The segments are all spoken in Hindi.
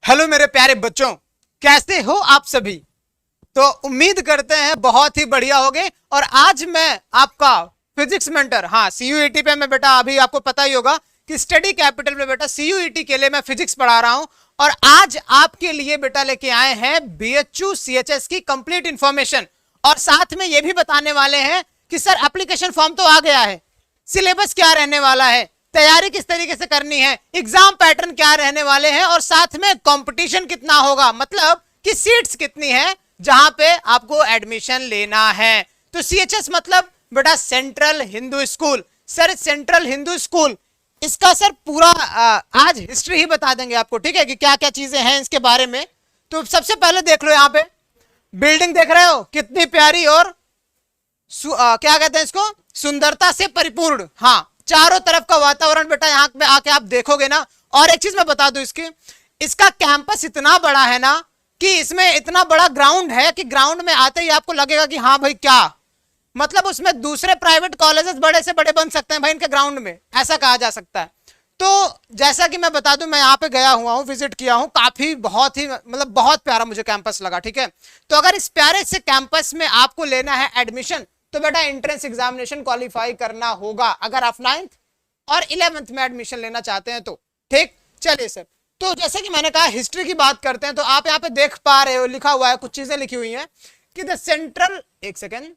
हेलो मेरे प्यारे बच्चों, कैसे हो आप सभी। तो उम्मीद करते हैं बहुत ही बढ़िया होगे। और आज मैं आपका फिजिक्स मेंटर, हाँ सीयूईटी पे मैं बेटा, अभी आपको पता ही होगा कि स्टडी कैपिटल में बेटा सीयूईटी के लिए मैं फिजिक्स पढ़ा रहा हूं। और आज आपके लिए बेटा लेके आए हैं बीएचयू सीएचएस की कंप्लीट इंफॉर्मेशन। और साथ में ये भी बताने वाले हैं कि सर एप्लीकेशन फॉर्म तो आ गया है, सिलेबस क्या रहने वाला है, तैयारी किस तरीके से करनी है, एग्जाम पैटर्न क्या रहने वाले हैं, और साथ में कंपटीशन कितना होगा, मतलब कि सीट्स कितनी है जहां पे आपको एडमिशन लेना है। तो सीएचएस मतलब बेटा central Hindu school. Sir central Hindu school, इसका सर पूरा आज हिस्ट्री ही बता देंगे आपको, ठीक है, कि क्या क्या चीजें हैं इसके बारे में। तो सबसे पहले देख लो, यहाँ पे बिल्डिंग देख रहे हो कितनी प्यारी और क्या कहते हैं इसको, सुंदरता से परिपूर्ण। हाँ, चारों तरफ का वातावरण बेटा यहाँ पे आके आप देखोगे ना। और एक चीज मैं बता दूं, इसका कैंपस इतना बड़ा है ना कि इसमें इतना बड़ा ग्राउंड है कि ग्राउंड में आते ही आपको लगेगा कि हाँ भाई क्या, मतलब उसमें दूसरे प्राइवेट कॉलेजेस बड़े से बड़े बन सकते हैं भाई इनके ग्राउंड में, ऐसा कहा जा सकता है। तो जैसा कि मैं बता दूं, मैं यहाँ पे गया हुआ हूँ, विजिट किया हूँ, काफी बहुत ही मतलब बहुत प्यारा मुझे कैंपस लगा, ठीक है। तो अगर इस प्यारे से कैंपस में आपको लेना है एडमिशन, तो बेटा एंट्रेंस एग्जामिनेशन क्वालिफाई करना होगा अगर आप 9th और 11th में एडमिशन लेना चाहते हैं तो, ठीक। चलिए सर, तो जैसे कि मैंने कहा हिस्ट्री की बात करते हैं। तो आप यहाँ पे देख पा रहे हो, लिखा हुआ है, कुछ चीजें लिखी हुई हैं कि द सेंट्रल, एक सेकेंड,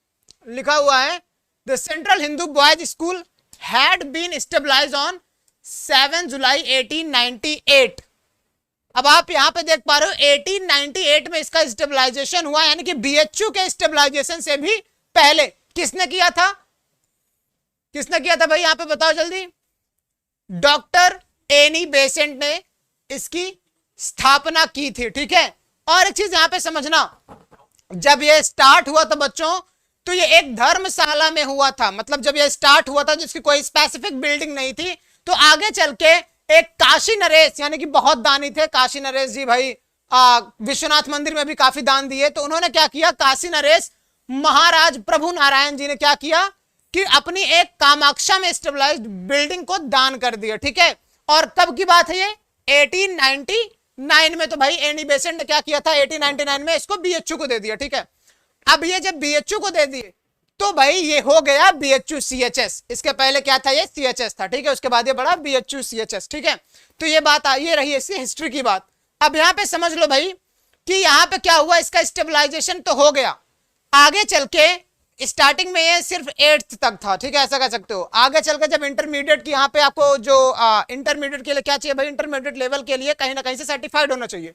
लिखा हुआ है the central Hindu boys school had been stabilised on 7 July 1898। अब आप यहाँ पे देख पा रहे हो 1898 में इसका स्टेबलाइजेशन हुआ, यानी कि बीएचयू के स्टेबलाइजेशन से भी पहले किसने किया था, किसने किया था भाई, यहां पे बताओ जल्दी। डॉक्टर एनी बेसेंट ने इसकी स्थापना की थी, ठीक है। और एक चीज यहां पे समझना, जब ये स्टार्ट हुआ था बच्चों, तो ये एक धर्मशाला में हुआ था। मतलब जब ये स्टार्ट हुआ था, जिसकी कोई स्पेसिफिक बिल्डिंग नहीं थी। तो आगे चल के एक काशी नरेश, यानी कि बहुत दानी थे काशी नरेश जी भाई, विश्वनाथ मंदिर में भी काफी दान दिए। तो उन्होंने क्या किया, काशी नरेश महाराज प्रभु नारायण जी ने क्या किया कि अपनी एक कामाक्षा में स्टेबलाइज्ड बिल्डिंग को दान कर दिया, ठीक है। और कब की बात है ये, 1899 में। तो भाई एनी बेसेंट ने क्या किया था, 1899 में इसको बीएचयू को दे दिया, ठीक है। अब ये जब बीएचयू को दे दिए, तो भाई ये हो गया बीएचयू सीएचएस। इसके पहले क्या था, ये सीएचएस था, ठीक है। उसके बाद ये बड़ा बीएचयू सीएचएस, ठीक है। तो ये बात ये रही इसकी हिस्ट्री की बात। अब यहाँ पे समझ लो भाई कि यहाँ पे क्या हुआ, इसका स्टेबलाइजेशन तो हो गया। आगे चल के स्टार्टिंग में ये सिर्फ 8th तक था, ठीक है, ऐसा कह सकते हो। आगे चल के जब इंटरमीडिएट की, यहाँ पे आपको जो इंटरमीडिएट के लिए क्या चाहिए भाई, इंटरमीडिएट लेवल के लिए कहीं ना कहीं से सर्टिफाइड होना चाहिए।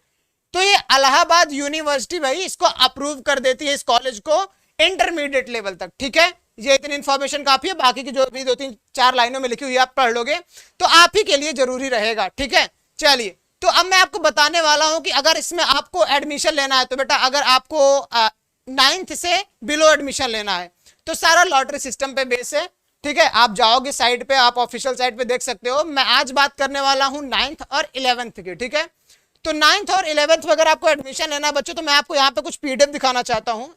तो ये इलाहाबाद यूनिवर्सिटी भाई इसको अप्रूव कर देती है, इस कॉलेज को इंटरमीडिएट लेवल तक, ठीक है। ये इतनी इंफॉर्मेशन काफी है, बाकी की जो भी 2-3-4 लाइनों में लिखी हुई है आप पढ़ लोगे तो आप ही के लिए जरूरी रहेगा, ठीक है। चलिए, तो अब मैं आपको बताने वाला हूं कि अगर इसमें आपको एडमिशन लेना है, तो बेटा अगर आपको 9th से बिलो एडमिशन लेना है तो सारा लॉटरी सिस्टम पे बेस है, ठीक है। आप जाओगे साइट पे, आप ऑफिशियल साइट पे देख सकते हो। मैं आज बात करने वाला हूं 9th और 11th की, ठीक है। तो 9th और 11th में अगर आपको एडमिशन लेना है बच्चों, तो मैं आपको यहाँ पे कुछ पीडीएफ दिखाना चाहता हूं।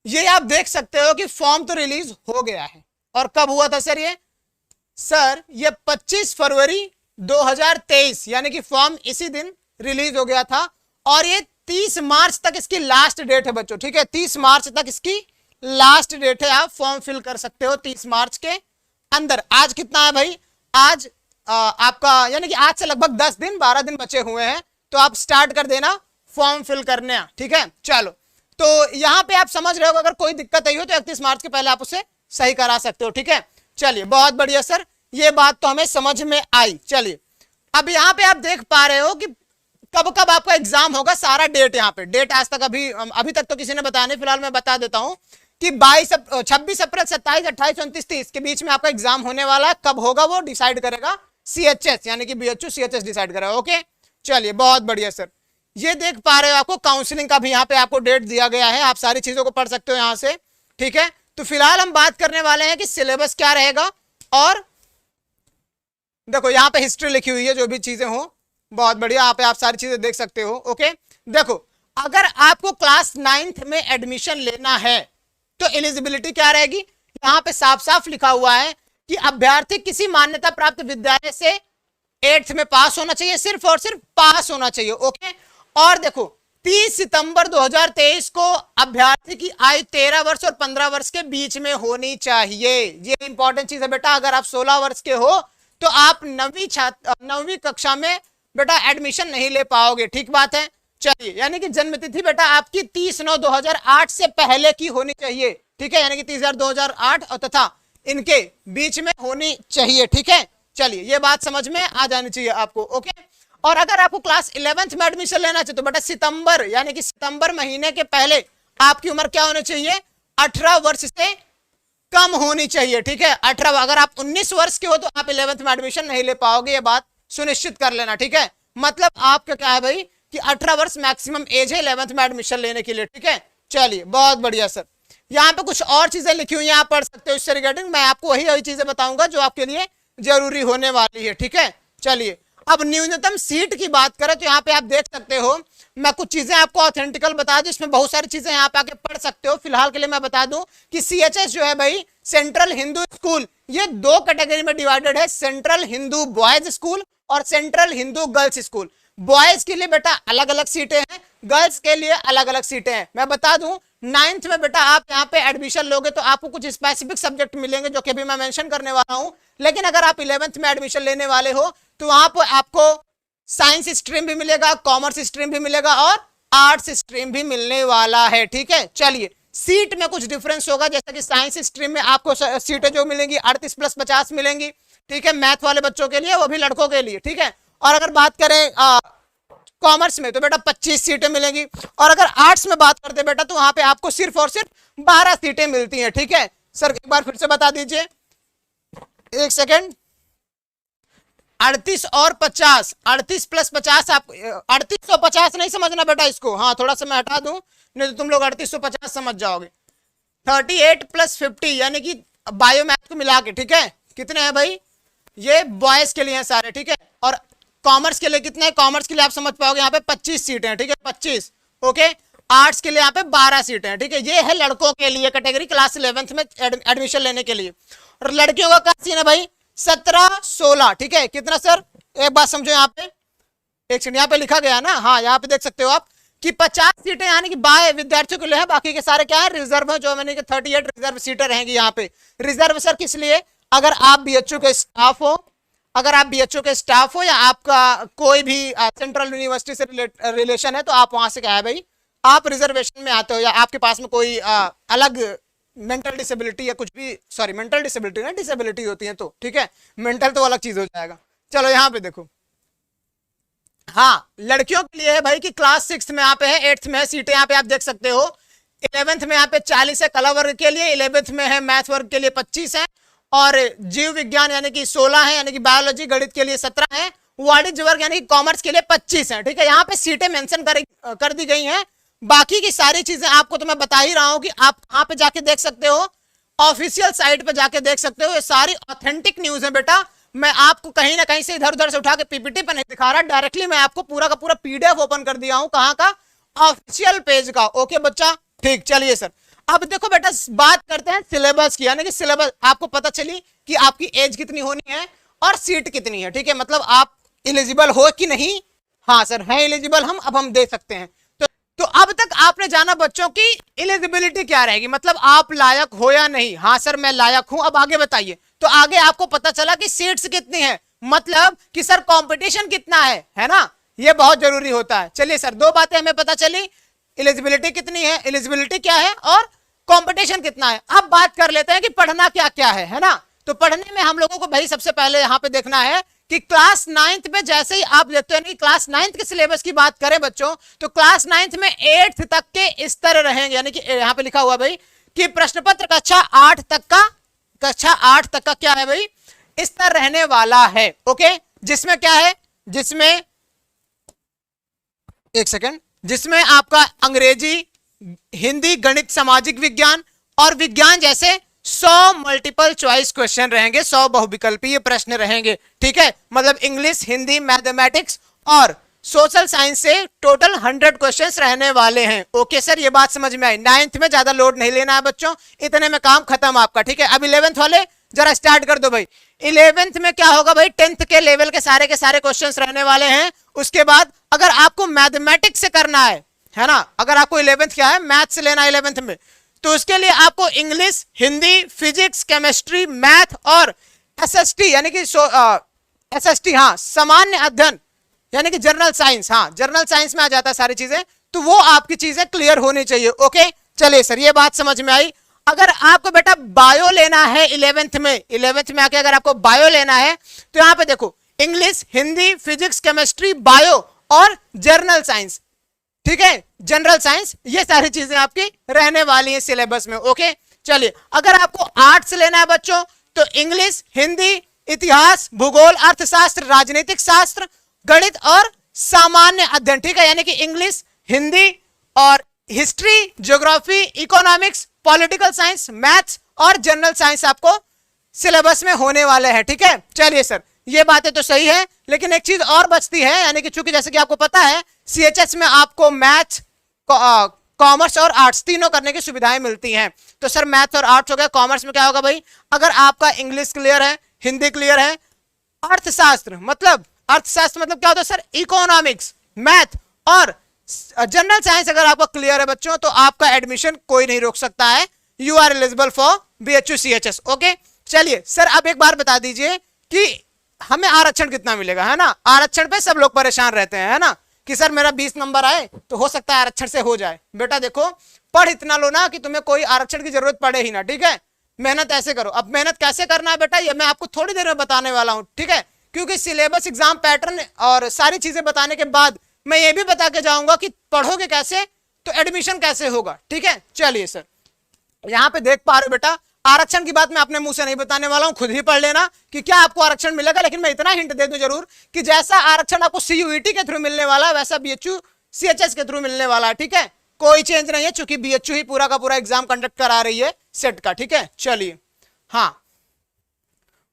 ये आप देख सकते हो कि फॉर्म तो रिलीज हो गया है। और कब हुआ था सर ये 25 फरवरी 2023, यानी कि फॉर्म इसी दिन रिलीज हो गया था। और ये 30 मार्च तक इसकी लास्ट डेट है बच्चों, ठीक है। 30 मार्च तक इसकी लास्ट डेट है, आप फॉर्म फिल कर सकते हो 30 मार्च के अंदर। आज कितना है भाई, आज आपका यानी कि आज से लगभग 10 दिन 12 दिन बचे हुए हैं। तो आप स्टार्ट कर देना फॉर्म फिल करने, ठीक है। चलो, तो यहां पे आप समझ रहे हो, अगर कोई दिक्कत आई हो तो 31 मार्च के पहले आप उसे सही करा सकते हो, ठीक है। चलिए, बहुत बढ़िया सर, ये बात तो हमें समझ में आई। चलिए, अब यहाँ पे आप देख पा रहे हो कि कब कब आपका एग्जाम होगा, सारा डेट यहाँ पे, डेट आज तक अभी तक तो किसी ने बताया नहीं, फिलहाल मैं बता देता हूँ कि 26 अप्रैल 27 28 29 30 के बीच में आपका एग्जाम होने वाला है। कब होगा वो डिसाइड करेगा सीएचएस, यानी कि बीएचयू सीएचएस डिसाइड करेगा, ओके। चलिए, बहुत बढ़िया सर, ये देख पा रहे हो आपको काउंसलिंग का भी यहाँ पे आपको डेट दिया गया है, आप सारी चीजों को पढ़ सकते हो यहाँ से, ठीक है। तो फिलहाल हम बात करने वाले हैं कि सिलेबस क्या रहेगा। और देखो यहाँ पे हिस्ट्री लिखी हुई है, जो भी चीजें हो, बहुत बढ़िया, यहाँ पे आप सारी चीजें देख सकते हो, ओके। देखो, अगर आपको क्लास 9th में एडमिशन लेना है तो एलिजिबिलिटी क्या रहेगी, यहाँ पे साफ साफ लिखा हुआ है कि अभ्यर्थी किसी मान्यता प्राप्त विद्यालय से 8th में पास होना चाहिए, सिर्फ और सिर्फ पास होना चाहिए। ओके, और देखो 30 सितंबर 2023 को अभ्यर्थी की आयु 13 वर्ष और 15 वर्ष के बीच में होनी चाहिए। ये इंपॉर्टेंट चीज है बेटा। अगर आप 16 वर्ष के हो तो आप 9वीं कक्षा में बेटा एडमिशन नहीं ले पाओगे। ठीक बात है। चलिए, यानी कि जन्म तिथि बेटा आपकी 30/9/2008 से पहले की होनी चाहिए। ठीक है, यानी कि 30/2008 और तथा इनके बीच में होनी चाहिए। ठीक है, चलिए ये बात समझ में आ जानी चाहिए आपको। ओके, और अगर आपको क्लास 11th में एडमिशन लेना चाहिए तो बेटा सितंबर, यानी कि सितंबर महीने के पहले आपकी उम्र क्या होनी चाहिए? 18 वर्ष से कम होनी चाहिए। ठीक है, 18। अगर आप 19 वर्ष के हो तो आप 11th में एडमिशन नहीं ले पाओगे, ये बात सुनिश्चित कर लेना। ठीक है, मतलब आपका क्या है भाई कि 18 वर्ष मैक्सिमम एज है 11th में एडमिशन लेने के लिए। ठीक है, चलिए बहुत बढ़िया सर। यहाँ पे कुछ और चीजें लिखी हुई हैं, आप पढ़ सकते हो इससे रिगार्डिंग। मैं आपको वही चीजें बताऊंगा जो आपके लिए जरूरी होने वाली है। ठीक है, चलिए अब न्यूनतम सीट की बात करें तो यहाँ पे आप देख सकते हो, मैं कुछ चीजें आपको ऑथेंटिकल बता दूं, इसमें बहुत सारी चीजें यहाँ पे आके पढ़ सकते हो। फिलहाल के लिए मैं बता दूं कि CHS जो है भाई सेंट्रल हिंदू स्कूल, ये 2 कैटेगरी में डिवाइडेड है, सेंट्रल हिंदू बॉयज स्कूल और central Hindu girls school. Boys के लिए बेटा अलग अलग सीटें हैं, गर्ल्स के लिए अलग अलग सीटें हैं। मैं बता दूं 9th में बेटा आप यहाँ पे एडमिशन लोगे तो आपको कुछ स्पेसिफिक सब्जेक्ट मिलेंगे जो कि अभी मैं मेंशन करने वाला हूं। लेकिन अगर आप 11th में एडमिशन लेने वाले हो तो वहां पर आपको साइंस स्ट्रीम भी मिलेगा, कॉमर्स स्ट्रीम भी मिलेगा और आर्ट्स स्ट्रीम भी मिलने वाला है। ठीक है, चलिए सीट में कुछ डिफरेंस होगा, जैसा कि साइंस स्ट्रीम में आपको सीटें जो मिलेंगी 38 + 50 मिलेंगी। ठीक है, मैथ वाले बच्चों के लिए, वो भी लड़कों के लिए। ठीक है, और अगर बात करें कॉमर्स में तो बेटा 25 सीटें मिलेंगी, और अगर आर्ट्स में बात करते बेटा तो वहां पे आपको सिर्फ और सिर्फ 12 सीटें मिलती हैं। ठीक है सर, एक बार फिर से बता दीजिए, एक सेकेंड। 38 और 50, 38 + 50 आप 3850 नहीं समझना बेटा इसको, हाँ थोड़ा सा मैं हटा दूं, नहीं तो तुम लोग 3850 समझ जाओगे। 38 + 50 यानी कि बायोमैथ को मिला के। ठीक है, कितने हैं भाई? ये बॉयज के लिए हैं सारे। ठीक है, और कॉमर्स के लिए कितने हैं? कॉमर्स के लिए आप समझ पाओगे यहाँ पे 25 सीटें हैं। ठीक है, 25। ओके, आर्ट्स के लिए यहाँ पे 12 सीटें हैं। ठीक है, ये है लड़कों के लिए कैटेगरी क्लास 11th में एडमिशन लेने के लिए। और लड़कियों का क्या सीन है भाई? 17-16। ठीक है, कितना सर? एक बात समझो यहाँ पे, एक सेकंड, यहाँ पे लिखा गया ना, हाँ यहाँ पे देख सकते हो आप कि 50 सीटें यानी कि बाय विद्यार्थियों के लिए है, बाकी के सारे क्या है? रिजर्व है, जो मैंने कि 38 रिजर्व सीटें रहेंगी यहाँ पे। रिजर्व सर किस लिए? अगर आप BHU के स्टाफ हो, अगर आप BHU के स्टाफ हो या आपका कोई भी सेंट्रल यूनिवर्सिटी से रिलेशन है तो आप वहां से क्या है भाई, आप रिजर्वेशन में आते हो, या आपके पास में कोई अलग मेंटल डिसेबिलिटी या कुछ भी, सॉरी मेंटल डिसेबिलिटी ना, डिसेबिलिटी होती है तो। ठीक है, मेंटल तो अलग चीज हो जाएगा। चलो यहाँ पे देखो, हाँ लड़कियों के लिए है भाई कि क्लास 6 में यहाँ पे है, 8th में है, सीटें यहाँ पे आप देख सकते हो। 11th में यहाँ पे 40 है कला वर्ग के लिए, 11th में है मैथ वर्ग के लिए 25 है, और जीव विज्ञान यानी कि 16 है, यानी कि बायोलॉजी गणित के लिए 17 है, वाणिज्य वर्ग यानी कि कॉमर्स के लिए 25 है। ठीक है, यहाँ पे सीटें मेंशन कर दी गई हैं। बाकी की सारी चीजें आपको तो मैं बता ही रहा हूं कि आप कहां पे जाके देख सकते हो, ऑफिशियल साइट पे जाके देख सकते हो। ये सारी ऑथेंटिक न्यूज है बेटा, मैं आपको कहीं ना कहीं से इधर उधर से उठा के PPT पे नहीं दिखा रहा, डायरेक्टली मैं आपको पूरा का पूरा PDF ओपन कर दिया हूं। कहां का? ऑफिशियल पेज का। ओके बच्चा, ठीक। चलिए सर, अब देखो बेटा बात करते हैं सिलेबस की, यानी कि सिलेबस आपको पता चली कि आपकी एज कितनी होनी है और सीट कितनी है। ठीक है, मतलब आप एलिजिबल हो कि नहीं? हाँ सर है एलिजिबल हम, अब हम दे सकते हैं। तो अब तक आपने जाना बच्चों की एलिजिबिलिटी क्या रहेगी, मतलब आप लायक हो या नहीं। हाँ सर मैं लायक हूं, अब आगे बताइए। तो आगे आपको पता चला कि सीट्स कितनी है, मतलब कि सर कंपटीशन कितना है ना, ये बहुत जरूरी होता है। चलिए सर, 2 बातें हमें पता चली, एलिजिबिलिटी कितनी है, एलिजिबिलिटी क्या है, और कंपटीशन कितना है। अब बात कर लेते हैं कि पढ़ना क्या क्या है ना। तो पढ़ने में हम लोगों को भाई सबसे पहले यहाँ पे देखना है कि क्लास 9th में जैसे ही आप देखते हो, क्लास 9th के सिलेबस की बात करें बच्चों, तो क्लास 9th में 8th तक के स्तर रहेंगे, यानी कि यहाँ पे लिखा हुआ भाई कि प्रश्न पत्र कक्षा 8 तक का क्या है भाई, स्तर रहने वाला है। ओके, जिसमें क्या है, जिसमें एक सेकेंड, जिसमें आपका अंग्रेजी, हिंदी, गणित, सामाजिक विज्ञान और विज्ञान जैसे 100 मल्टीपल चॉइस क्वेश्चन रहेंगे, 100 बहुविकल्पीय प्रश्न रहेंगे। ठीक है, मतलब इंग्लिश, हिंदी, मैथमेटिक्स और सोशल साइंस से टोटल 100 क्वेश्चंस रहने वाले हैं। ओके सर, ये बात समझ में आई। 9th में ज्यादा लोड नहीं लेना है बच्चों, इतने में काम खत्म आपका। ठीक है, अब 11th वाले जरा स्टार्ट कर दो भाई। 11th में क्या होगा भाई, 10th के लेवल के सारे क्वेश्चंस रहने वाले हैं। उसके बाद अगर आपको मैथमेटिक्स से करना है ना, अगर आपको 11th क्या है मैथ से लेना है 11th में, तो उसके लिए आपको English, Hindi, physics, chemistry, math और एसएसटी यानी कि एसएसटी हाँ सामान्य अध्ययन यानी कि जनरल साइंस, हाँ जनरल साइंस में आ जाता है सारी चीजें, तो वो आपकी चीजें क्लियर होनी चाहिए। ओके चलिए सर, ये बात समझ में आई। अगर आपको बेटा बायो लेना है 11th में आके अगर आपको बायो लेना है तो यहां पे देखो English, Hindi, physics, chemistry, bio और जर्नल साइंस, ठीक है जनरल साइंस, ये सारी चीजें आपकी रहने वाली हैं सिलेबस में। ओके चलिए, अगर आपको आर्ट्स लेना है बच्चों तो इंग्लिश, हिंदी, इतिहास, भूगोल, अर्थशास्त्र, राजनीतिक शास्त्र, गणित और सामान्य अध्ययन, ठीक है यानी कि इंग्लिश, हिंदी और history, geography, economics, political science, maths और जनरल साइंस आपको सिलेबस में होने वाले हैं। ठीक है चलिए सर, ये बातें तो सही है, लेकिन एक चीज और बचती है, यानी कि चूंकि जैसे कि आपको पता है सीएचएस में आपको मैथ, कॉमर्स और आर्ट्स तीनों करने की सुविधाएं मिलती हैं। तो सर मैथ और आर्ट्स हो गया, कॉमर्स में क्या होगा भाई, अगर आपका इंग्लिश क्लियर है, हिंदी क्लियर है, अर्थशास्त्र मतलब क्या होता है सर, इकोनॉमिक्स, मैथ और जनरल साइंस अगर आपका क्लियर है बच्चों, तो आपका एडमिशन कोई नहीं रोक सकता है, you are eligible for BHU CHS. Okay चलिए सर, अब एक बार बता दीजिए कि हमें आरक्षण कितना मिलेगा, है ना। आरक्षण पे सब लोग परेशान रहते हैं, है ना, कि सर मेरा 20 नंबर आए तो हो सकता है आरक्षण से हो जाए। बेटा देखो, पढ़ इतना लो ना कि तुम्हें कोई आरक्षण की जरूरत पड़े ही ना, ठीक है। मेहनत ऐसे करो। अब मेहनत कैसे करना है बेटा, ये मैं आपको थोड़ी देर में बताने वाला हूं, ठीक है, क्योंकि सिलेबस, एग्जाम पैटर्न और सारी चीजें बताने के बाद मैं ये भी बता के जाऊंगा कि पढ़ोगे कैसे तो एडमिशन कैसे होगा। ठीक है चलिए सर, यहां पे देख पा रहे हो बेटा, आरक्षण की बात मैं अपने मुंह से नहीं बताने वाला हूं, खुद ही पढ़ लेना कि क्या आपको आरक्षण मिलेगा। लेकिन मैं इतना हिंट दे दूं जरूर कि जैसा आरक्षण आपको सीयूईटी के थ्रू मिलने वाला है वैसा बीएचयू सीएचएस के थ्रू मिलने वाला है। ठीक है, कोई चेंज नहीं है, चूंकि बीएचयू ही पूरा का पूरा एग्जाम कंडक्ट करा रही है सेट का। ठीक है चलिए, हाँ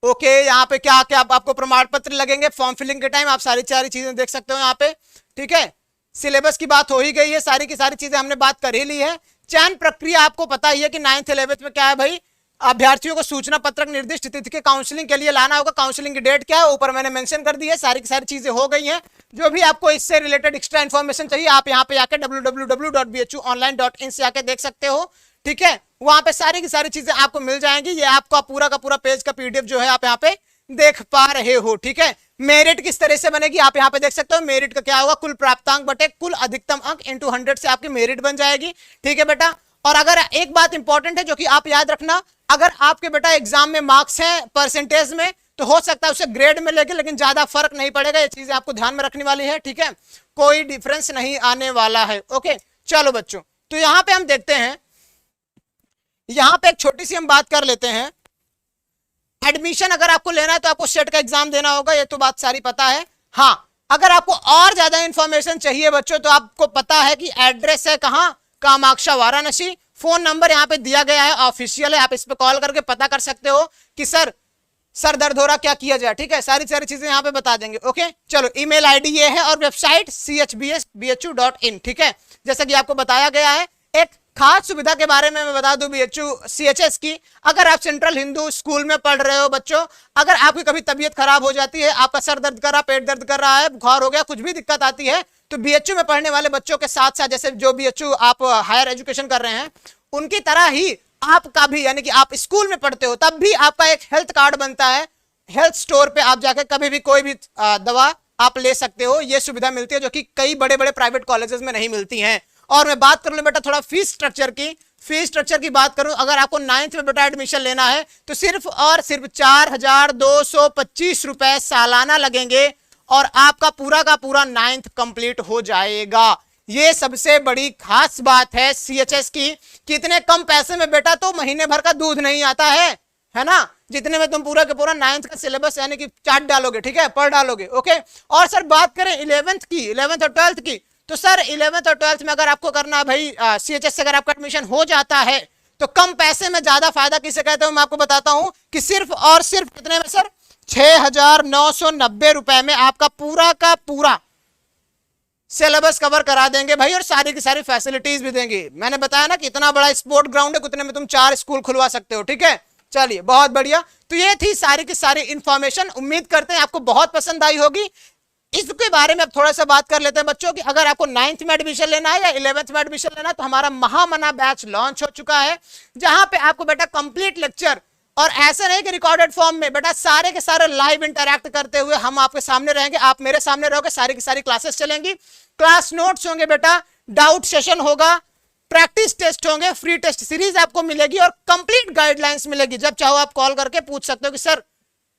ओके, यहाँ पे क्या क्या आपको प्रमाण पत्र लगेंगे फॉर्म फिलिंग के टाइम, आप सारी चीजें देख सकते हो यहाँ पे। ठीक है, सिलेबस की बात हो ही गई है, सारी की सारी चीजें हमने बात कर ही ली है। चयन प्रक्रिया आपको पता ही है कि 9th 11th में क्या है भाई, अभ्यर्थियों को सूचना पत्रक निर्दिष्ट तिथि के काउंसलिंग के लिए लाना होगा। काउंसलिंग की डेट क्या है ऊपर मैंने मेंशन कर दी है, सारी की सारी चीजें हो गई हैं। जो भी आपको इससे रिलेटेड एक्स्ट्रा इन्फॉर्मेशन चाहिए आप यहाँ पे आके www.bhuonline.in से आके देख सकते हो। ठीक है, वहां पे सारी की सारी चीजें आपको मिल जाएंगी। ये आपका पूरा का पूरा पेज का पीडीएफ जो है आप यहाँ पे देख पा रहे हो। ठीक है, मेरिट किस तरह से बनेगी आप यहाँ पे देख सकते हो। मेरिट का क्या होगा, कुल प्राप्तांक बटे कुल अधिकतम अंक इंटू 100 से आपकी मेरिट बन जाएगी। ठीक है बेटा, और अगर एक बात इंपॉर्टेंट है जो कि आप याद रखना, अगर आपके बेटा एग्जाम में मार्क्स हैं परसेंटेज में तो हो सकता है उसे ग्रेड में लेकिन ज्यादा फर्क नहीं पड़ेगा। ये चीजें आपको ध्यान में रखने वाली है। ठीक है, कोई डिफरेंस नहीं आने वाला है। ओके चलो बच्चों, तो यहाँ पे हम देखते हैं, यहाँ पे एक छोटी सी हम बात कर लेते हैं। एडमिशन अगर आपको लेना है तो आपको सेट का एग्जाम देना होगा, ये तो बात सारी पता है। हाँ, अगर आपको और ज्यादा इंफॉर्मेशन चाहिए बच्चों तो आपको पता है कि एड्रेस है कहाँ, कामाक्षा वाराणसी। फोन नंबर यहाँ पे दिया गया है, ऑफिशियल है, आप इस पे कॉल करके पता कर सकते हो कि सर दर्द हो रहा, क्या किया जाए। ठीक है, सारी चीजें यहाँ पे बता देंगे। ओके चलो, ईमेल आईडी ये है और वेबसाइट chbsbhu.in। ठीक है, जैसा कि आपको बताया गया है। एक खास सुविधा के बारे में मैं बता दूं बीएचयू सीएचएस की, अगर आप सेंट्रल हिंदू स्कूल में पढ़ रहे हो बच्चों, अगर आपकी कभी तबीयत खराब हो जाती है, आपका सर दर्द कर रहा, पेट दर्द कर रहा है, बुखार हो गया, कुछ भी दिक्कत आती है, तो बीएचयू में पढ़ने वाले बच्चों के साथ साथ, जैसे जो बीएचयू आप हायर एजुकेशन कर रहे हैं उनकी तरह ही आपका भी, यानी कि आप स्कूल में पढ़ते हो तब भी आपका एक हेल्थ कार्ड बनता है। हेल्थ स्टोर पे आप जाकर कभी भी कोई भी दवा आप ले सकते हो, ये सुविधा मिलती है जो कि कई बड़े बड़े प्राइवेट कॉलेजेस में नहीं मिलती है। और मैं बात कर लूं बेटा थोड़ा फीस स्ट्रक्चर की बात करूं, अगर आपको 9th में बेटा एडमिशन लेना है तो सिर्फ और सिर्फ 4,225 रुपए सालाना लगेंगे और आपका पूरा का पूरा 9th कंप्लीट हो जाएगा। ये सबसे बड़ी खास बात है सीएचएस की, कितने कम पैसे में बेटा तो महीने भर का दूध नहीं आता है ना, जितने में तुम पूरा का पूरा 9th का सिलेबस यानी कि चाट डालोगे। ठीक है, पढ़ डालोगे। ओके, और सर बात करें 11th और 12th की, तो सर 11th और 12th में अगर आपको करना है भाई सीएचएस से अगर आपका एडमिशन हो जाता है तो कम पैसे में ज्यादा फायदा किसे कहते हैं मैं आपको बताता हूं कि सिर्फ और सिर्फ कितने में सर, 6,990 रुपए में आपका पूरा का पूरा सिलेबस कवर करा देंगे भाई, और सारी की सारी फैसिलिटीज भी देंगे। मैंने बताया ना कि इतना बड़ा स्पोर्ट ग्राउंड है, कितने में तुम 4 स्कूल खुलवा सकते हो। ठीक है चलिए बहुत बढ़िया। तो ये थी सारी की सारी इंफॉर्मेशन, उम्मीद करते हैं आपको बहुत पसंद आई होगी। इसके बारे में अब थोड़ा सा बात कर लेते हैं बच्चों कि अगर आपको 9th में एडमिशन लेना है या 11th में एडमिशन लेना है तो हमारा महामना बैच लॉन्च हो चुका है, जहां पे आपको बेटा कंप्लीट लेक्चर, और ऐसा नहीं कि रिकॉर्डेड फॉर्म में, बेटा सारे के सारे लाइव इंटरैक्ट करते हुए हम आपके सामने रहेंगे, आप मेरे सामने रहोगे, सारी की सारी क्लासेस चलेंगी, क्लास नोट्स होंगे बेटा, डाउट सेशन होगा, प्रैक्टिस टेस्ट होंगे, फ्री टेस्ट सीरीज आपको मिलेगी और कंप्लीट गाइडलाइंस मिलेगी। जब चाहो आप कॉल करके पूछ सकते हो कि सर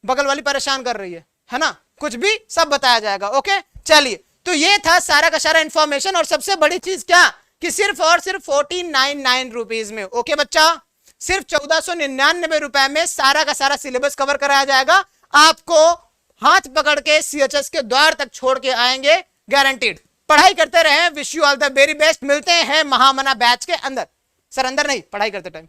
बगल वाली परेशान कर रही है ना, कुछ भी सब बताया जाएगा। ओके चलिए, तो ये था सारा का सारा इंफॉर्मेशन, और सबसे बड़ी चीज क्या कि सिर्फ और सिर्फ 1499 रुपीज में। ओके बच्चा, सिर्फ 1499 रुपए में सारा का सारा सिलेबस कवर कराया जाएगा, आपको हाथ पकड़ के CHS के द्वार तक छोड़ के आएंगे, गारंटीड। पढ़ाई करते रहे, wish you all the very best. मिलते हैं महामना बैच के अंदर, सर अंदर नहीं, पढ़ाई करते टाइम।